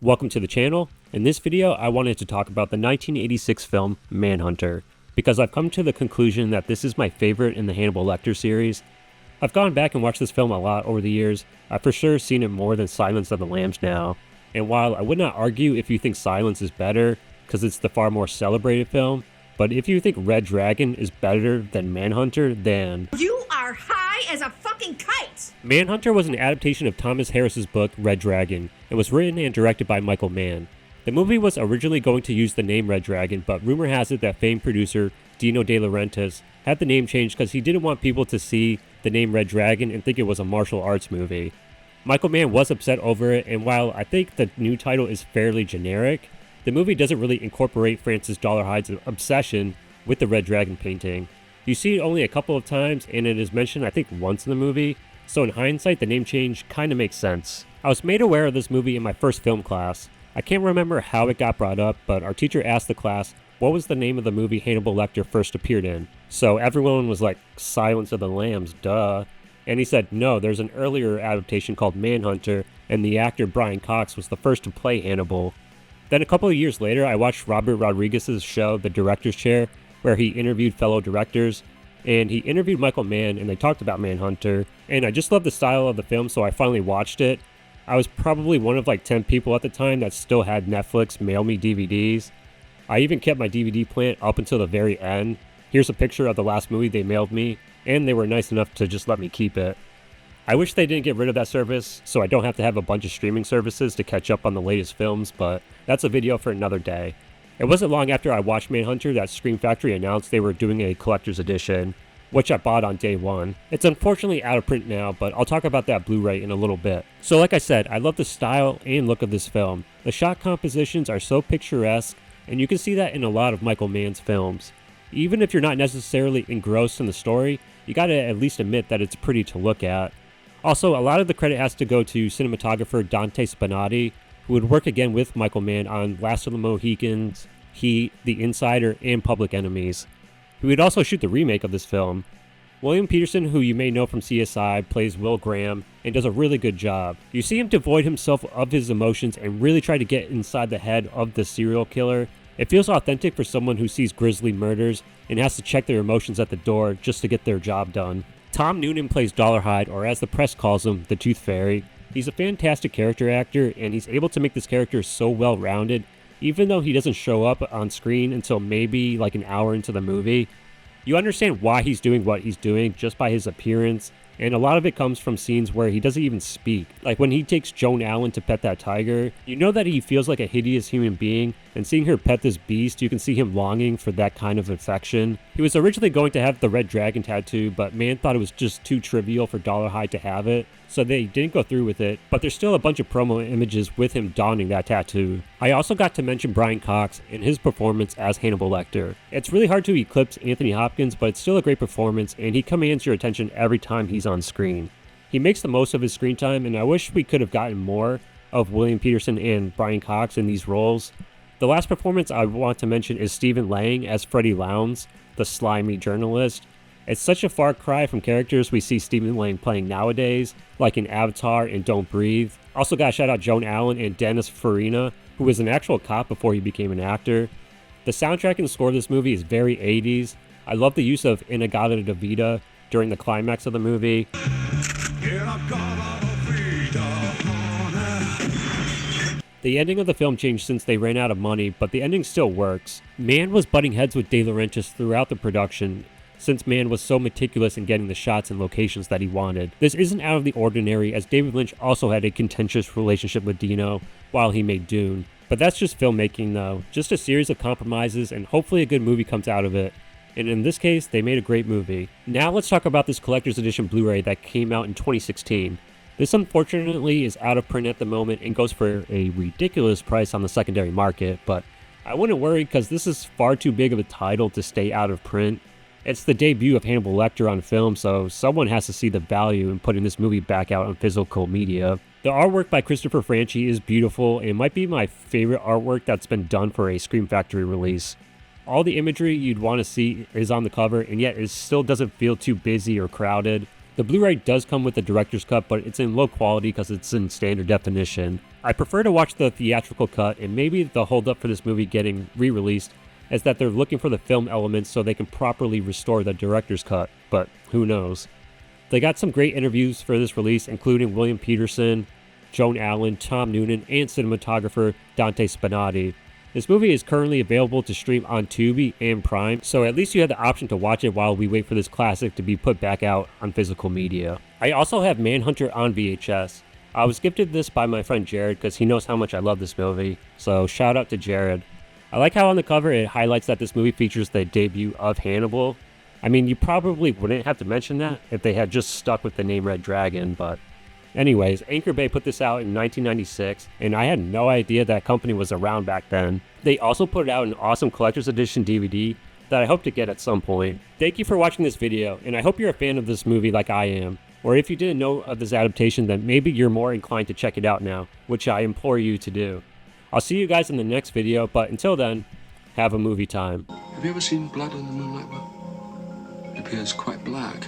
Welcome to the channel. In this video, I wanted to talk about the 1986 film Manhunter, because I've come to the conclusion that this is my favorite in the Hannibal Lecter series. I've gone back and watched this film a lot over the years. I've for sure seen it more than Silence of the Lambs now, and while I would not argue if you think Silence is better, because it's the far more celebrated film, but if you think Red Dragon is better than Manhunter, then you are high as a fucking kite! Manhunter was an adaptation of Thomas Harris's book Red Dragon. It was written and directed by Michael Mann. The movie was originally going to use the name Red Dragon, but rumor has it that famed producer Dino De Laurentiis had the name changed because he didn't want people to see the name Red Dragon and think it was a martial arts movie. Michael Mann was upset over it, and while I think the new title is fairly generic, the movie doesn't really incorporate Francis Dolarhyde's obsession with the Red Dragon painting. You see it only a couple of times, and it is mentioned I think once in the movie, so in hindsight the name change kinda makes sense. I was made aware of this movie in my first film class. I can't remember how it got brought up, but our teacher asked the class what was the name of the movie Hannibal Lecter first appeared in. So everyone was like, Silence of the Lambs, duh. And he said, no, there's an earlier adaptation called Manhunter, and the actor Brian Cox was the first to play Hannibal. Then a couple of years later, I watched Robert Rodriguez's show, The Director's Chair, where he interviewed fellow directors, and he interviewed Michael Mann, and they talked about Manhunter, and I just loved the style of the film, so I finally watched it. I was probably one of like 10 people at the time that still had Netflix mail me DVDs. I even kept my DVD plan up until the very end. Here's a picture of the last movie they mailed me, and they were nice enough to just let me keep it. I wish they didn't get rid of that service, so I don't have to have a bunch of streaming services to catch up on the latest films, but that's a video for another day. It wasn't long after I watched Manhunter that Scream Factory announced they were doing a collector's edition, which I bought on day one. It's unfortunately out of print now, but I'll talk about that Blu-ray in a little bit. So like I said, I love the style and look of this film. The shot compositions are so picturesque, and you can see that in a lot of Michael Mann's films. Even if you're not necessarily engrossed in the story, you gotta at least admit that it's pretty to look at. Also, a lot of the credit has to go to cinematographer Dante Spinati, who would work again with Michael Mann on Last of the Mohicans, Heat, The Insider, and Public Enemies. He would also shoot the remake of this film. William Peterson, who you may know from CSI, plays Will Graham and does a really good job. You see him devoid himself of his emotions and really try to get inside the head of the serial killer. It feels authentic for someone who sees grisly murders and has to check their emotions at the door just to get their job done. Tom Noonan plays Dolarhyde, or as the press calls him, the Tooth Fairy. He's a fantastic character actor, and he's able to make this character so well-rounded, even though he doesn't show up on screen until maybe like an hour into the movie. You understand why he's doing what he's doing just by his appearance, and a lot of it comes from scenes where he doesn't even speak. Like when he takes Joan Allen to pet that tiger, you know that he feels like a hideous human being, and seeing her pet this beast, you can see him longing for that kind of affection. He was originally going to have the Red Dragon tattoo, but Mann thought it was just too trivial for Dolarhyde to have it, so they didn't go through with it, but there's still a bunch of promo images with him donning that tattoo. I also got to mention Brian Cox and his performance as Hannibal Lecter. It's really hard to eclipse Anthony Hopkins, but it's still a great performance, and he commands your attention every time he's on screen. He makes the most of his screen time, and I wish we could have gotten more of William Peterson and Brian Cox in these roles. The last performance I want to mention is Stephen Lang as Freddie Lowndes, the slimy journalist. It's such a far cry from characters we see Stephen Lang playing nowadays, like in Avatar and Don't Breathe. Also gotta shout out Joan Allen and Dennis Farina, who was an actual cop before he became an actor. The soundtrack and score of this movie is very 80s. I love the use of In-A-Gadda-Da-Vida during the climax of the movie. The ending of the film changed since they ran out of money, but the ending still works. Mann was butting heads with De Laurentiis throughout the production, since Mann was so meticulous in getting the shots and locations that he wanted. This isn't out of the ordinary, as David Lynch also had a contentious relationship with Dino while he made Dune. But that's just filmmaking though, just a series of compromises, and hopefully a good movie comes out of it. And in this case, they made a great movie. Now let's talk about this collector's edition Blu-ray that came out in 2016. This unfortunately is out of print at the moment and goes for a ridiculous price on the secondary market, but I wouldn't worry because this is far too big of a title to stay out of print. It's the debut of Hannibal Lecter on film, so someone has to see the value in putting this movie back out on physical media. The artwork by Christopher Franchi is beautiful and might be my favorite artwork that's been done for a Scream Factory release. All the imagery you'd want to see is on the cover, and yet it still doesn't feel too busy or crowded. The Blu-ray does come with the director's cut, but it's in low quality because it's in standard definition. I prefer to watch the theatrical cut, and maybe the holdup for this movie getting re-released is that they're looking for the film elements so they can properly restore the director's cut, but who knows. They got some great interviews for this release, including William Peterson, Joan Allen, Tom Noonan, and cinematographer Dante Spinati. This movie is currently available to stream on Tubi and Prime, so at least you have the option to watch it while we wait for this classic to be put back out on physical media. I also have Manhunter on VHS. I was gifted this by my friend Jared because he knows how much I love this movie, so shout out to Jared. I like how on the cover it highlights that this movie features the debut of Hannibal. I mean, you probably wouldn't have to mention that if they had just stuck with the name Red Dragon, but anyways, Anchor Bay put this out in 1996, and I had no idea that company was around back then. They also put out an awesome collector's edition DVD that I hope to get at some point. Thank you for watching this video, and I hope you're a fan of this movie like I am. Or if you didn't know of this adaptation, then maybe you're more inclined to check it out now, which I implore you to do. I'll see you guys in the next video, but until then, have a movie time. Have you ever seen blood on the moonlight? Well, it appears quite black.